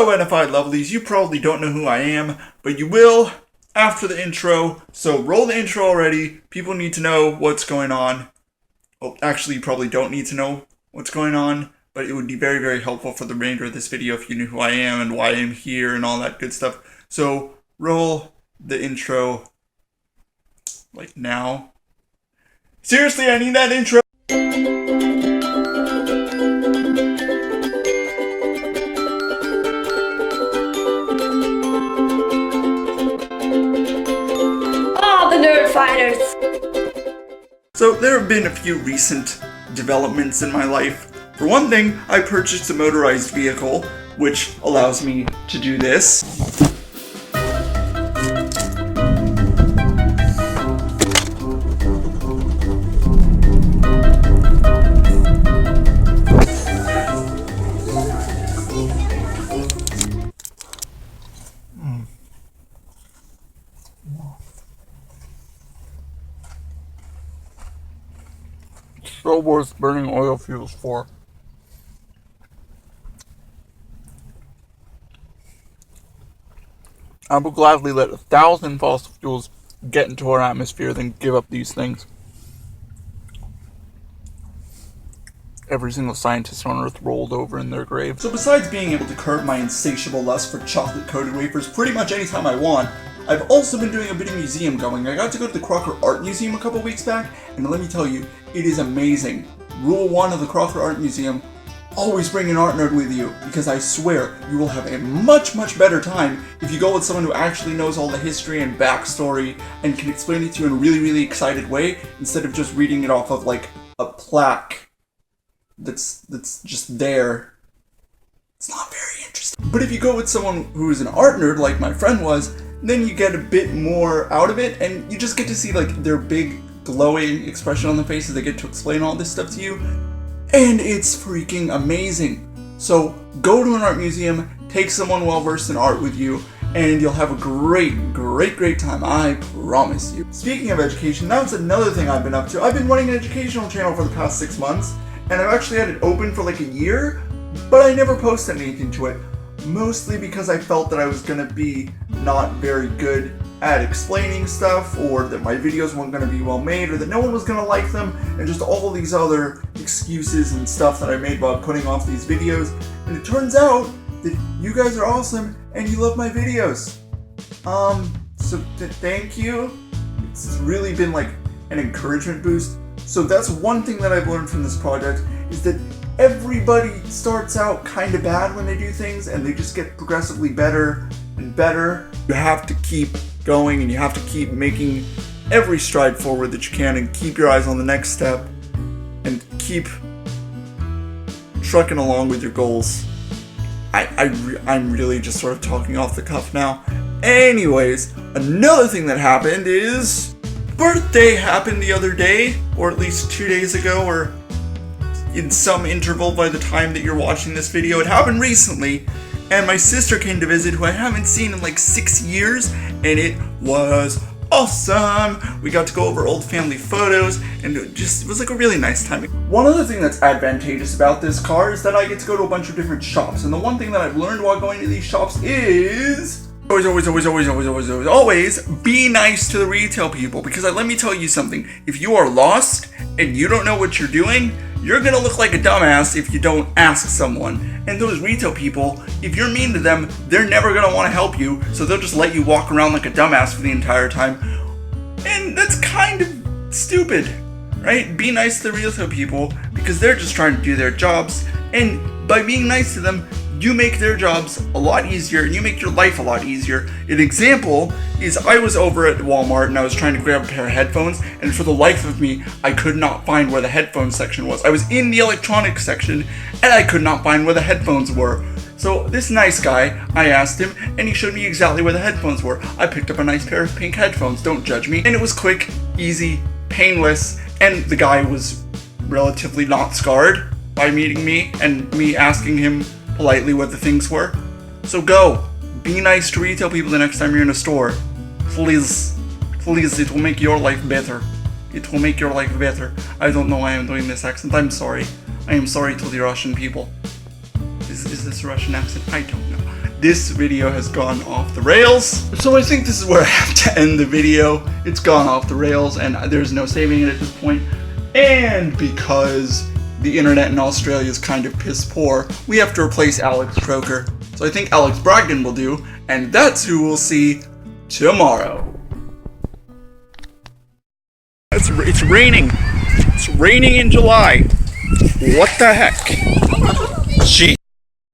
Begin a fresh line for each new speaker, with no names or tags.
Hello NFI lovelies, you probably don't know who I am, but you will after the intro, so roll the intro already. People need to know what's going on. Well, actually you probably don't need to know what's going on, but it would be very, very helpful for the remainder of this video if you knew who I am and why I'm here and all that good stuff. So roll the intro, like now. Seriously, I need that intro!
Fighters.
So there have been a few recent developments in my life. For one thing, I purchased a motorized vehicle, which allows me to do this. So worth burning oil fuels for. I would gladly let 1,000 fossil fuels get into our atmosphere than give up these things. Every single scientist on Earth rolled over in their grave. So besides being able to curb my insatiable lust for chocolate-coated wafers pretty much anytime I want, I've also been doing a bit of museum going. I got to go to the Crocker Art Museum a couple weeks back, and let me tell you, it is amazing. Rule 1 of the Crocker Art Museum, always bring an art nerd with you, because I swear you will have a much, much better time if you go with someone who actually knows all the history and backstory and can explain it to you in a really, really excited way, instead of just reading it off of like a plaque that's just there. It's not very interesting. But if you go with someone who is an art nerd like my friend was, then you get a bit more out of it, and you just get to see like their big glowing expression on the face as they get to explain all this stuff to you, and it's freaking amazing. So go to an art museum, take someone well versed in art with you, and you'll have a great time, I promise you. Speaking of education, that's another thing I've been up to. I've been running an educational channel for the past 6 months, and I've actually had it open for like a year, but I never posted anything to it. Mostly because I felt that I was going to be not very good at explaining stuff, or that my videos weren't going to be well made, or that no one was going to like them, and just all these other excuses and stuff that I made while putting off these videos. And it turns out that you guys are awesome and you love my videos. So thank you. It's really been like an encouragement boost. So that's one thing that I've learned from this project, is that everybody starts out kind of bad when they do things, and they just get progressively better and better. You have to keep going, and you have to keep making every stride forward that you can, and keep your eyes on the next step, and keep trucking along with your goals. I'm really just sort of talking off the cuff now. Anyways, another thing that happened is birthday happened the other day, or at least 2 days ago, or in some interval by the time that you're watching this video. It happened recently, and my sister came to visit, who I haven't seen in like 6 years, and it was awesome. We got to go over old family photos, and it was like a really nice time. One other thing that's advantageous about this car is that I get to go to a bunch of different shops, and the one thing that I've learned while going to these shops is always be nice to the retail people, because let me tell you something, if you are lost and you don't know what you're doing, you're gonna look like a dumbass if you don't ask someone. And those retail people, if you're mean to them, they're never gonna want to help you, so they'll just let you walk around like a dumbass for the entire time. And that's kind of stupid, right? Be nice to the retail people, because they're just trying to do their jobs, and by being nice to them, you make their jobs a lot easier, and you make your life a lot easier. An example is I was over at Walmart and I was trying to grab a pair of headphones, and for the life of me, I could not find where the headphone section was. I was in the electronics section, and I could not find where the headphones were. So this nice guy, I asked him, and he showed me exactly where the headphones were. I picked up a nice pair of pink headphones, don't judge me. And it was quick, easy, painless, and the guy was relatively not scarred by meeting me and me asking him politely what the things were. So go, be nice to retail people the next time you're in a store. Please, it will make your life better. It will make your life better. I don't know why I'm doing this accent, I'm sorry. I am sorry to the Russian people. Is this a Russian accent? I don't know. this video has gone off the rails. So I think this is where I have to end the video. It's gone off the rails and there's no saving it at this point. And because the internet in Australia is kind of piss poor, we have to replace Alex Crocker. So I think Alex Brogdon will do, and that's who we'll see tomorrow. It's raining. It's raining in July. What the heck? Gee.